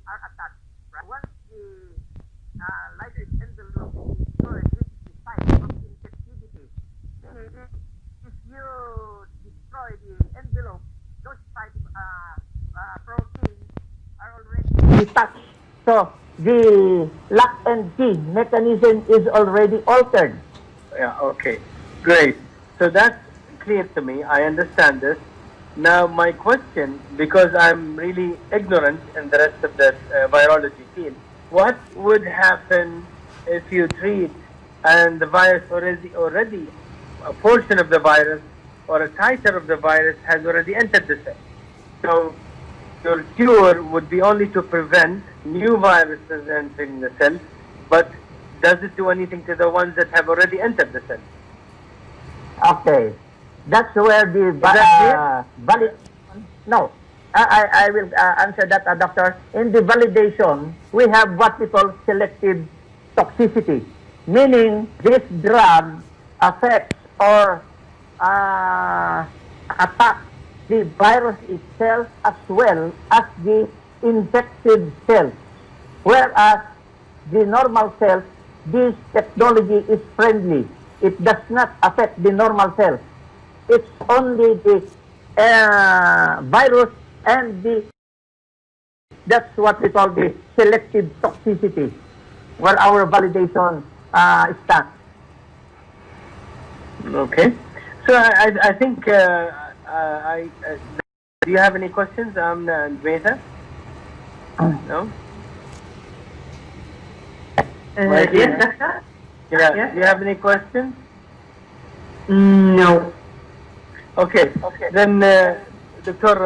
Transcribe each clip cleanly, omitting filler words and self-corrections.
are attached. Right? Once the lighted envelope is destroyed, this is the site of infectivity. Meaning, if you destroy the envelope, those type proteins are already detached. So the lock and key mechanism is already altered. Yeah, okay. Great. So that's clear to me. I understand this. Now, my question, because I'm really ignorant in the rest of the virology field, what would happen if you treat and the virus already a portion of the virus or a titer of the virus has already entered the cell? So your cure would be only to prevent new viruses entering the cell, but does it do anything to the ones that have already entered the cell? Okay, that's where the no. I will answer that, doctor. In the validation, we have what we call selective toxicity, meaning this drug affects or attacks the virus itself as well as the infected cells. Whereas the normal cells, this technology is friendly. It does not affect the normal cells. It's only the virus and that's what we call the selective toxicity, where our validation stands. Okay. So I think, do you have any questions, Dveta? No? Yes, doctor? Yeah. Yes. Do you have any questions? No. Okay. Then, Dr.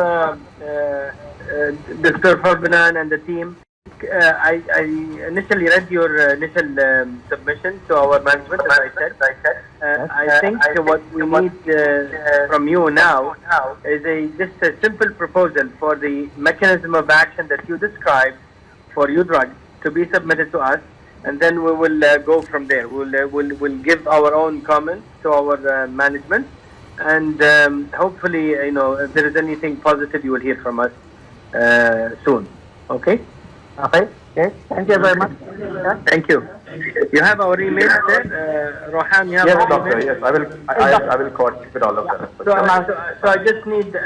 Fabunan and the team, I initially read your initial submission to our management, as I said. I think what we need from you now is just a simple proposal for the mechanism of action that you described for your drug to be submitted to us, and then we will go from there. We'll give our own comments to our management, and hopefully, if there is anything positive, you will hear from us soon. Okay? Okay. Yes. Thank you very much. Thank you. You have our email, sir. Rohan, you have yes, our doctor. email? Yes, I will coordinate with all of them. So I just need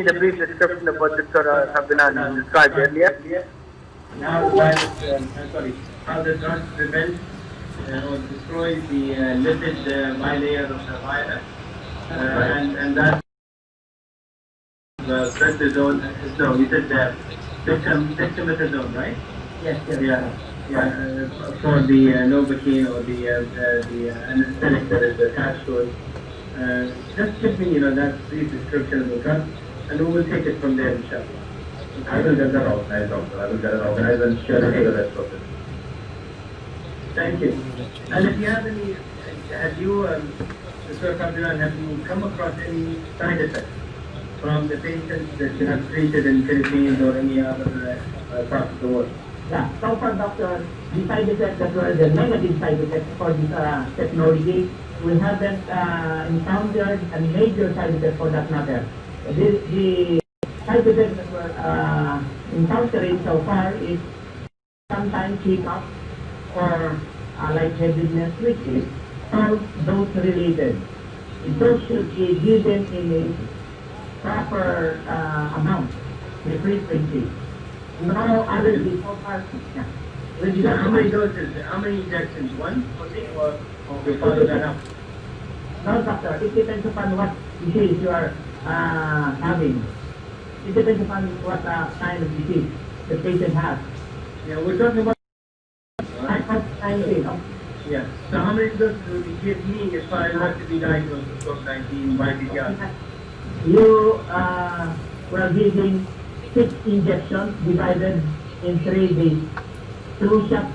a brief description of what Dr. Fabunan described earlier. How the drug prevents or destroys the lipid bilayer of the virus, and that prednisone. No, you said dexamethasone, right? Yes. For the Novocaine or the anesthetic that is attached to it. Just give me, that brief description of the drug, and we will take it from there, inshallah. I will get that organized, doctor. I will get it organized and share the rest of it. Thank you. And if you have any, Mr. Fabunan, have you come across any side effects from the patients that you have treated in Philippines or any other parts of the world? Yeah, so far, doctor, the side effects that were the negative side effects for this technology, we haven't encountered a major side effect for that matter. The side effects that we're encountering so far is sometimes hiccup or lightheadedness, which is all dose related. Those should be given in a proper amount, the frequency. No allergy so far. How many doses? How many injections? One? Or we follow that up? No, doctor. It depends upon what disease you are having. It depends upon what kind of disease the patient has. Yeah, we're talking about. Yeah. So how many doses will you give me if I were to be diagnosed with COVID-19 by pediatrics? You were giving 6 injections divided in 3 days. 2 shots.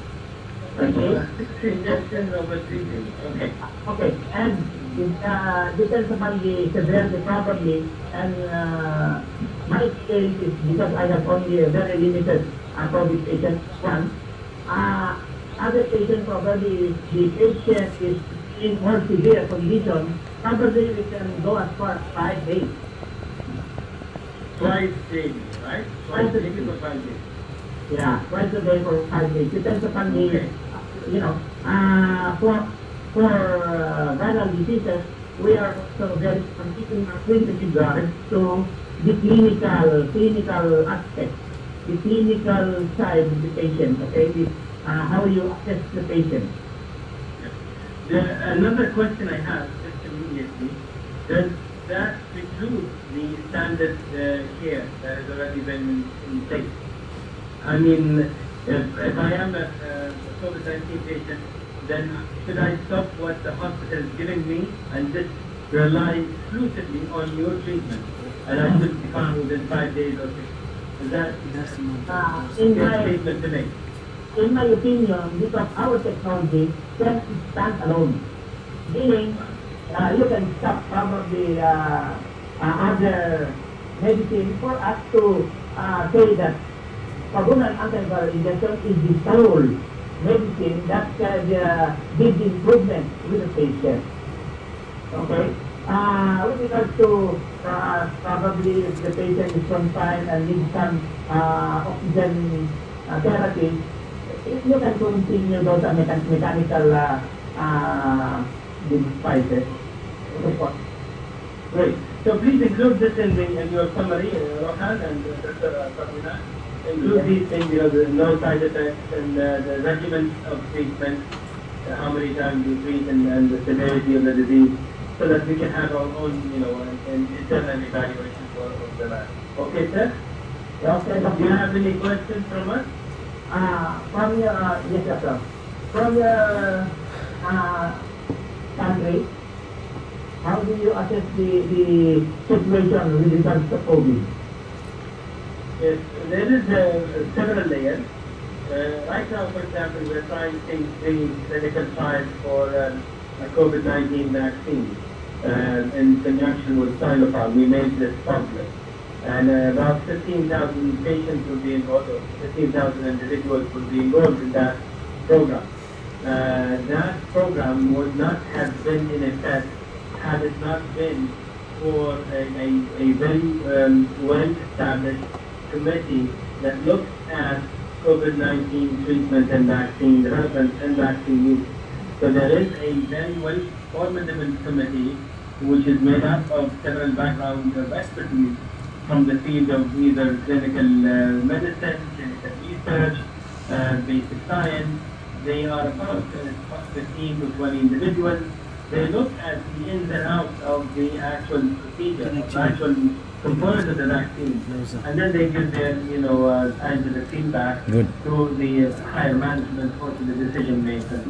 Okay. 6 injections over 3 days. Okay. Okay. And it depends upon the severity probably. And my experience is because I have only a very limited COVID patient one. Other patients probably the patient is in more severe condition. Probably we can go as far as 5 days. Twice daily, right? Twice daily for 5 days. Yeah, twice a day for 5 days. Depends upon the, you know, for viral diseases, we are also very keeping with regard to the clinical aspect, the clinical side of the patient, okay, how you assess the patient. Another question I have just immediately, does that preclude the standard care that has already been in place? I mean, if I am a COVID-19 patient, then should I stop what the hospital is giving me and just rely exclusively on your treatment? And I should be fine within 5 days or 6. Is that In a my statement to make? in my opinion, because our technology can stand alone, meaning you can stop probably other medicine for us to say that Fabunan antiviral injection is the sole medicine that can give the improvement with the patient. Okay? With regards to probably if the patient is confined and needs some oxygen therapy, if you can continue those mechanical devices. Great. So please include this in your summary, Rohan and Dr. Fabunan. Include these things, the no side effects and the regimen of treatment, how many times you treat and the severity of the disease, so that we can have our own, an internal evaluation of the lab. Okay, sir? Okay, Do you have any questions from us? from your, yes, doctor. From your country, how do you assess the situation with regards to COVID? Yes, there is several layers. Right now, for example, we are trying things in clinical trials for a COVID-19 vaccine in conjunction with Sinopharm. We made this public. And about 15,000 patients will be involved, or 15,000 individuals will be enrolled in that program. That program would not have been in effect had it not been for a very well-established committee that looks at COVID-19 treatment and vaccine development and vaccine use. So there is a very well-formidable committee which is made up of several backgrounds of expertise from the field of either clinical medicine, clinical research, basic science. They are about 15 to 20 individuals. They look at the ins and outs of the actual procedure, the actual components of the vaccine, and then they give their, scientific feedback to the higher management or to the decision makers.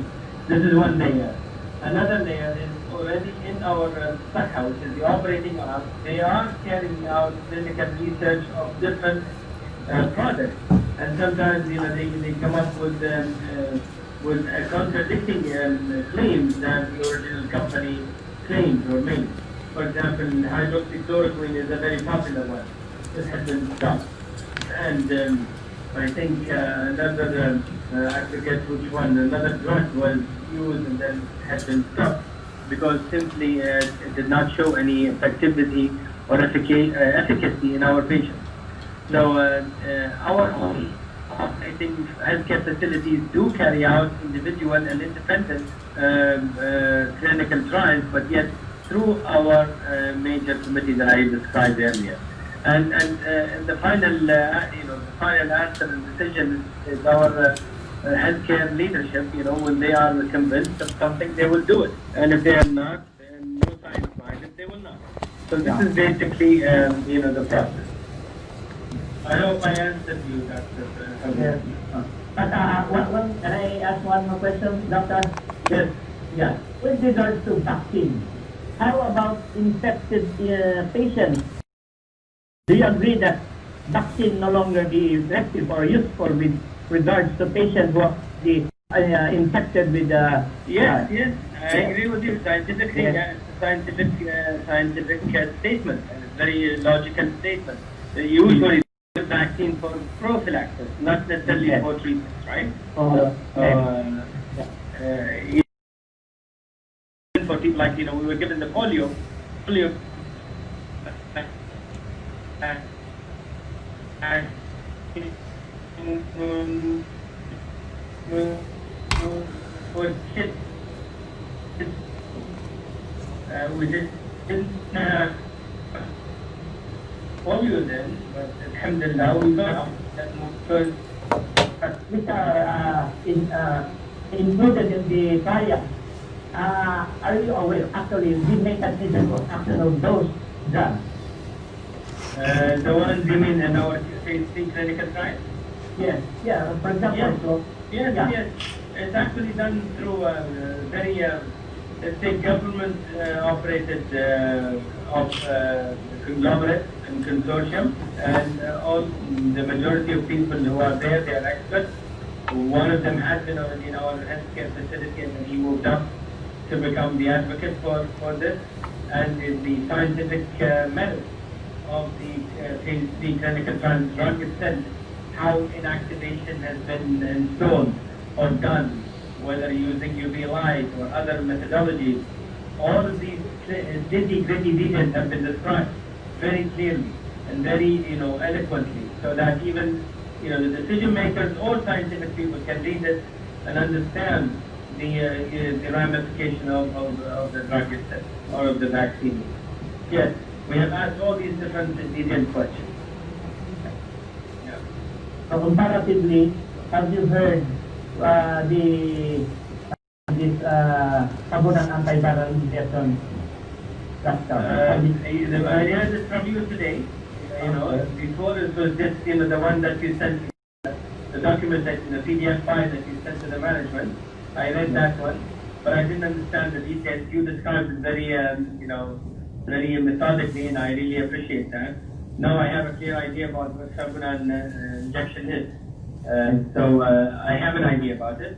This is one layer. Another layer is already in our stock house, is the operating arm. They are carrying out clinical research of different products, and sometimes they come up with contradicting claims that the original company claimed or made. For example, hydroxychloroquine is a very popular one. This has been stopped, and I think another I forget which one. Another drug was used and then had been stopped because simply it did not show any effectivity or efficacy in our patients. So our own operating healthcare facilities do carry out individual and independent clinical trials, but yet through our major committee that I described earlier. And the final, the final answer and decision is our healthcare leadership. When they are convinced of something, they will do it, and if they are not, then no sign of violence, they will not. So this is basically, the process. I hope I answered you, Dr. Yes. But can I ask one more question, Doctor? Yes. Yeah. With regards to vaccine, how about infected patients? Do you agree that vaccine no longer be effective or useful with regards to patients who are infected with Yes, I agree with you. Scientifically, scientific statement, very logical statement. Usually, the vaccine for prophylaxis, not necessarily for treatment, right? For people like we were given the polio who was hit, we didn't polio then, but alhamdulillah we got that because which are included in the trial. Are you aware, actually, the mechanism of action of those drugs? the ones you mean in our phase 3 clinical trial? Yes, yeah, for example, Yes. so, Yes, yeah. yes. It's actually done through a very, let's say, government-operated conglomerate and consortium, and all the majority of people who are there, they are experts. One of them has been already in our healthcare facility, and then he moved up to become the advocate for this, and the scientific method of the phase 3 clinical trial drug itself, how inactivation has been installed or done, whether using UV light or other methodologies. All of these nitty-gritty details have been described very clearly and very, eloquently, so that even, the decision makers or scientific people can read it and understand the ramification of the drug itself or of the vaccine. Yes, we have asked all these different detailed questions. Yeah. So comparatively, have you heard this Fabunan antiviral injection, doctor? I heard it from you today. Before it was just the one that you sent, the document that the PDF file that you sent to the management. I read that one, but I didn't understand the details. You described it very, very methodically, and I really appreciate that. Now I have a clear idea about what Fabunan injection is. So I have an idea about it,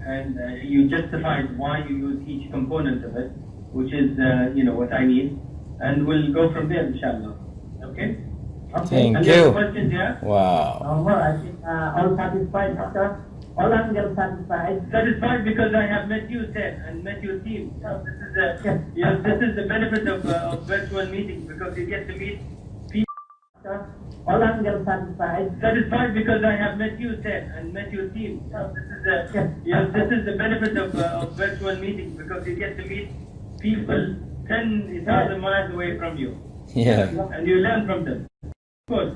and you justified why you use each component of it, which is, what I need, and we'll go from there, inshallah. Okay? Okay. Thank Any other you. questions, yeah? Wow. No more. I think all satisfied, doctor. All angles satisfied. Satisfied because I have met you, Ted, and met your team. This is this is the benefit of virtual meetings, because you get to meet people. All angles satisfied. Satisfied because I have met you, Ted, and met your team. This is the benefit of virtual meetings, because you get to meet people 10,000 miles away from you, Yeah. and you learn from them. Of course.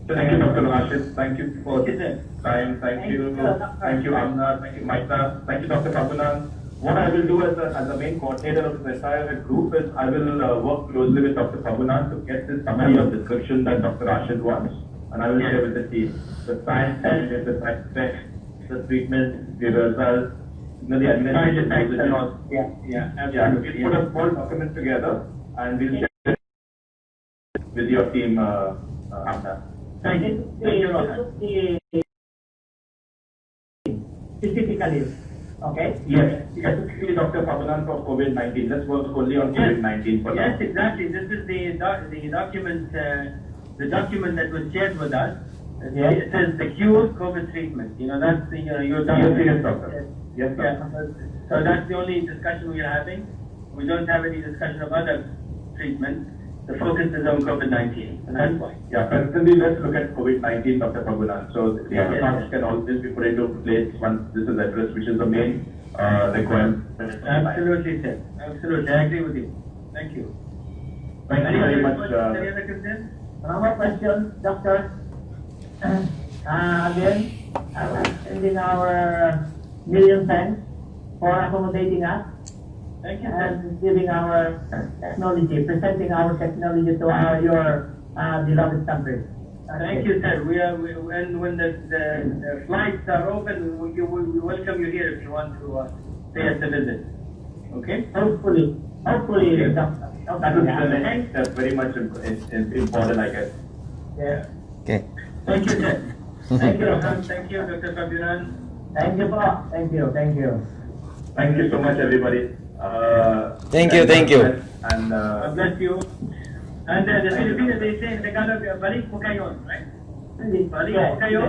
Thank you, Dr. Rashid. Thank you for Okay, the sir. time. Thank you, Amna. Thank you, Maita. Thank you, Dr. Fabunan. What I will do as the main coordinator of this entire group is I will work closely with Dr. Fabunan to get this summary of description that Dr. Rashid wants, and I will share with the team the science, the side effects, the treatment, the results, the administration, and all. Yeah, We'll put a small document together and we'll share it with your team, Amna. Thank you. Thank you, Rohan. Specifically, okay? Yes, specifically Dr. Fabunan for COVID-19. Let's work only on COVID-19 for now. Yes, exactly. This is the document, that was shared with us. Yes. It says the cure COVID treatment. That's the your document. Yes, doctor. Yes, doctor. Yeah. So that's the only discussion we are having. We don't have any discussion of other treatments. The focus is on COVID-19, and that's why. Yeah, presently let's look at COVID-19, Dr. Fabunan. So the Yes. accounts can always be put into place once this is addressed, which is the main requirement. Absolutely, sir. Absolutely, I agree with you. Thank you. Thank you very much. Any other concerns? One more question, doctor. Again, sending our million thanks for accommodating us Thank you, sir. and giving our technology, presenting our technology to your beloved country. Thank you, sir. When the flights are open, we welcome you here if you want to pay us a visit. Okay? Hopefully, Okay. doctor. That is the next step, very much important, I guess. Yeah. Okay. Thank you, sir. Thank you, Rohan. Thank you, Dr. Fabunan. Thank you po. Thank you. Thank you so much, everybody. Thank you. And God bless you. And the Philippines, they say in Tagalog, balik po kayo, right? Balik po kayo.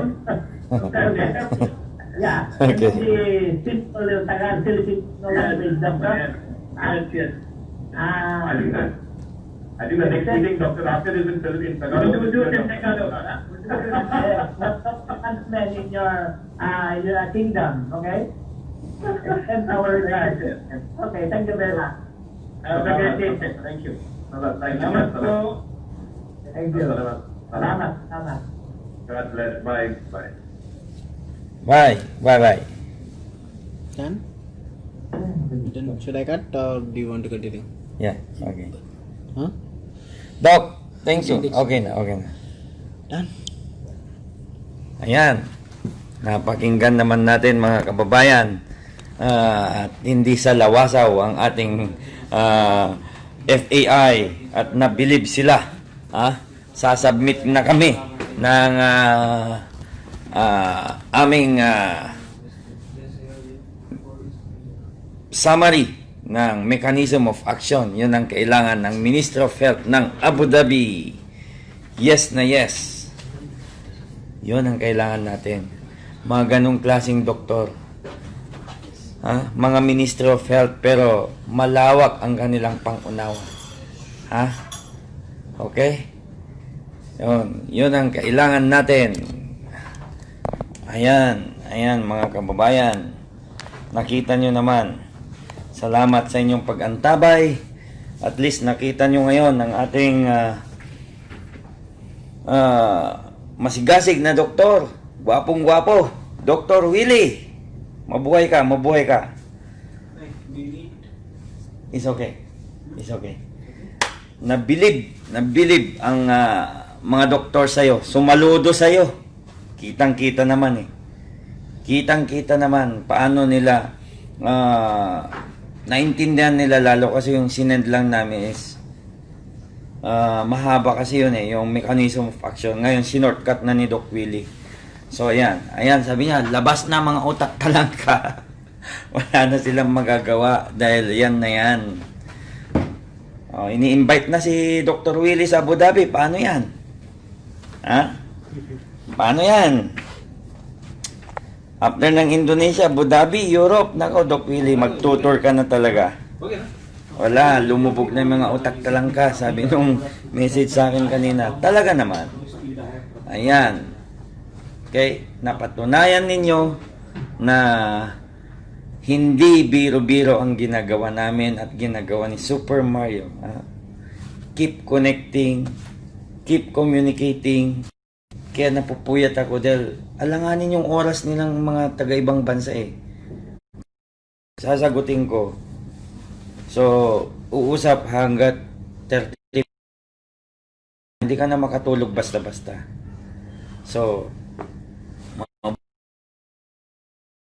Yeah. Okay. The simple Tagalog Philippine language, doctor. Yes, yes. I think that I think the next meeting, Dr. Rakel is in Tagalog. We'll do it in Tagalog. Announcement in your kingdom, okay? And our regards. Okay, thank you very much. Have a great day. Thank you. Salamat po. Thank you. Salamat. Salamat. God bless. Bye. Bye. Bye. Bye. Done? Then should I cut or do you want to continue? Yeah, okay. Huh? Doc, thank you. Okay na. Done? Ayan. Napakinggan naman natin mga kababayan. At hindi sa lawasaw ang ating F.A.I. at nabilib sila. Sasubmit na kami ng aming summary ng mechanism of action. Yun ang kailangan ng Ministry of Health ng Abu Dhabi. Yes na yes. Yun ang kailangan natin. Mga ganong klaseng doktor. Mga Ministry of Health pero malawak ang kanilang pangunawa. Okay? Yun ang kailangan natin. Ayan mga kababayan. Nakita nyo naman. Salamat sa inyong pag-antabay. At least nakita nyo ngayon ang ating masigasig na doktor. Gwapong-gwapo. Dr. Willie. Mabuhay ka. It's okay. Nabilib ang mga doktor sa'yo. Sumaludo sa'yo. Kitang-kita naman Kitang-kita naman paano nila naintindihan nila, lalo kasi yung sinend lang namin is mahaba kasi yun yung mechanism of action. Ngayon sinortcut na ni Doc Willie. So ayan, sabi niya, labas na mga utak talangka. Wala na silang magagawa dahil yan na yan. Ini-invite na si Dr. Willie sa Abu Dhabi. Paano yan? Paano yan? After ng Indonesia, Abu Dhabi, Europe, nako Doc Willie, mag-tutor ka na talaga. Wala, lumubog na yung mga utak talangka. Sabi nung message sa akin kanina, talaga naman. Ayan. Okay, napatunayan ninyo na hindi biro-biro ang ginagawa namin at ginagawa ni Super Mario. Keep connecting, keep communicating. Kaya napupuyat ako dahil alanganin yung oras nilang mga taga-ibang bansa Sasagutin ko. So, uusap hanggat 30. Hindi ka na makatulog basta-basta. So,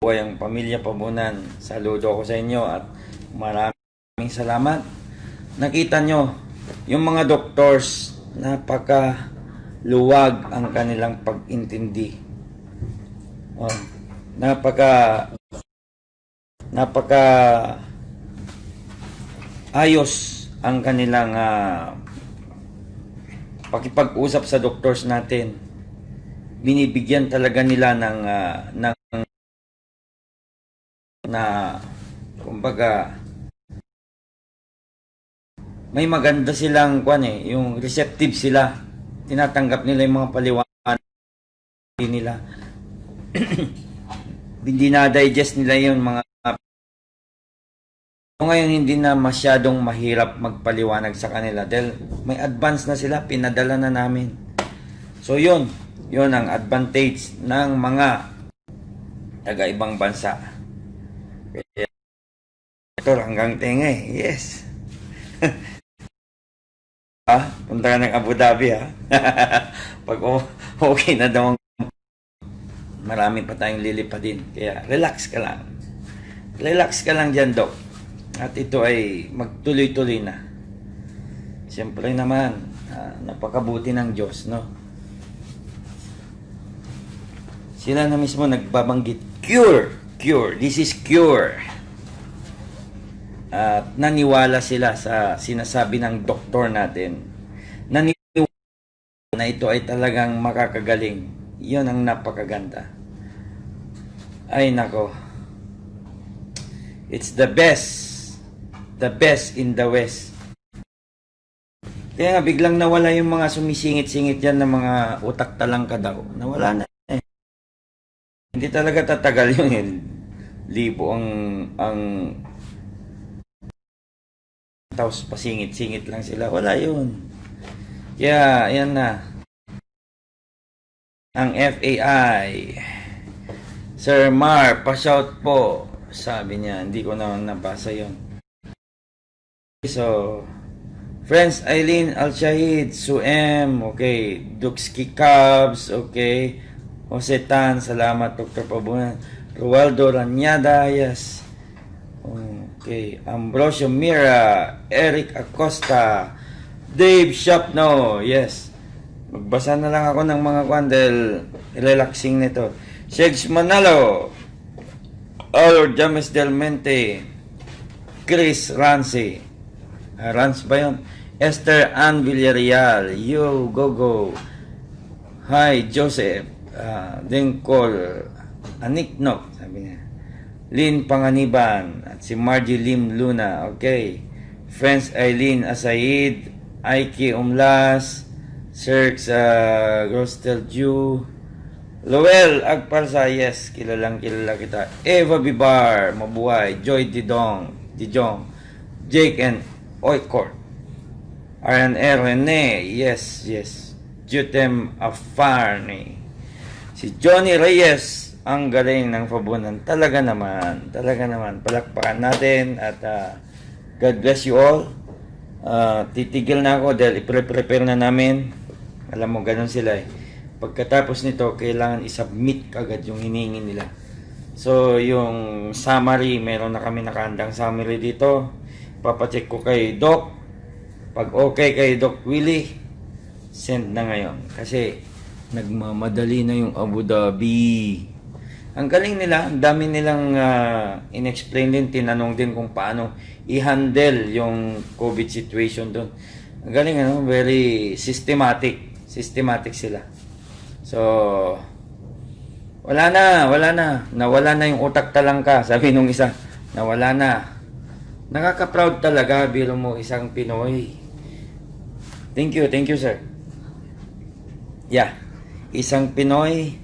buhay ang pamilya Fabunan. Saludo ako sa inyo at maraming salamat. Nakita nyo, yung mga doctors, luwag ang kanilang pag-intindi. Napaka ayos ang kanilang pakipag-usap sa doctors natin. Binibigyan talaga nila kumbaga may maganda silang yung receptive sila. Tinatanggap nila yung mga paliwanag nila. Hindi na-digest nila yung mga ngayon hindi na masyadong mahirap magpaliwanag sa kanila dahil may advance na sila, pinadala na namin. So yun ang advantage ng mga taga-ibang bansa. Ito hanggang tenga yes. Punta ka ng Abu Dhabi Pag okay na daw, marami pa tayong lilipad din. Kaya relax ka lang dyan, Doc. At ito ay magtuloy-tuloy na. Siyempre naman, napakabuti ng Diyos, no? Sila na mismo nagbabanggit, cure, this is cure. At naniwala sila sa sinasabi ng doktor natin. Naniwala na ito ay talagang makakagaling. Iyon ang napakaganda. Ay nako. It's the best in the West. Kaya nga, biglang nawala yung mga sumisingit-singit yan ng mga utak talangka daw. Nawala na eh. Hindi talaga tatagal yun eh. Libo ang tapos pasingit-singit lang sila. Wala yun. Kaya, yan na. Ang F.A.I. Sir Mar, pa-shout po. Sabi niya, hindi ko na nabasa yun. So, Friends Eileen Al-Shahid, Suem, okay. Duxki Cubs, okay. Jose Tan, salamat. Dr. Fabunan. Rualdo Ranyada, yes. Okay. Ambrosio Mira, Eric Acosta, Dave Shopno, yes. Magbasa na lang ako ng mga kwan dahil relaxing nito. Shegs Manalo, Or James Del Mente, Chris Rancy, Rans ba yun? Esther Ann Villarreal, Yo Gogo, Hi Joseph, Dinkol, Aniknok, sabi niya, Lynn Panganiban, at si Margie Lim Luna, okay. Friends Eileen Asaid, Aiki Umlas, Sirks Grostel Jew, Lowell Agparsa, yes, kilala kita. Eva Bibar, mabuhay. Joy Dijong, Jake and Oikort, RNR Rene, yes. Jutem Afarni, si Johnny Reyes, ang galing ng Fabunan. Talaga naman. Palakpakan natin at God bless you all. Titigil na ako dahil i-prepare na namin. Alam mo, ganun sila eh. Pagkatapos nito, kailangan i-submit kagad yung hinihingi nila. So, yung summary, meron na kami nakahandang summary dito. Papacheck ko kay Doc. Pag okay kay Doc Willie, send na ngayon. Kasi, nagmamadali na yung Abu Dhabi. Ang galing nila, ang dami nilang in-explain din, tinanong din kung paano i-handle yung COVID situation doon. Ang galing, very systematic sila. So, wala na. Nawala na yung utak talangka, sabi nung isa. Nawala na. Nakaka-proud talaga, biro mo, isang Pinoy. Thank you, sir. Yeah, isang Pinoy,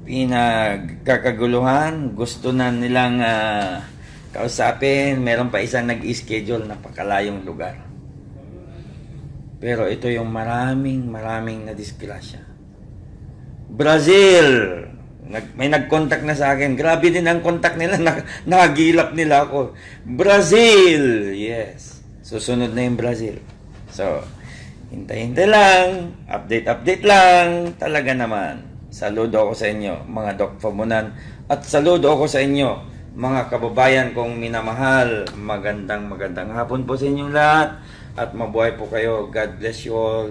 pinagkakaguluhan, gusto na nilang kausapin, meron pa isang nag-schedule na pakalayong lugar. Pero ito yung maraming na disgrasya. Brazil, may nag-contact na sa akin. Grabe din ang contact nila, nakagilap nila ako. Brazil, yes. Susunod na yung Brazil. So, hintay-hintay lang, update lang, talaga naman. Saludo ako sa inyo, mga Doc Fabunan. At saludo ako sa inyo, mga kababayan kong minamahal. Magandang hapon po sa inyong lahat. At mabuhay po kayo. God bless you all.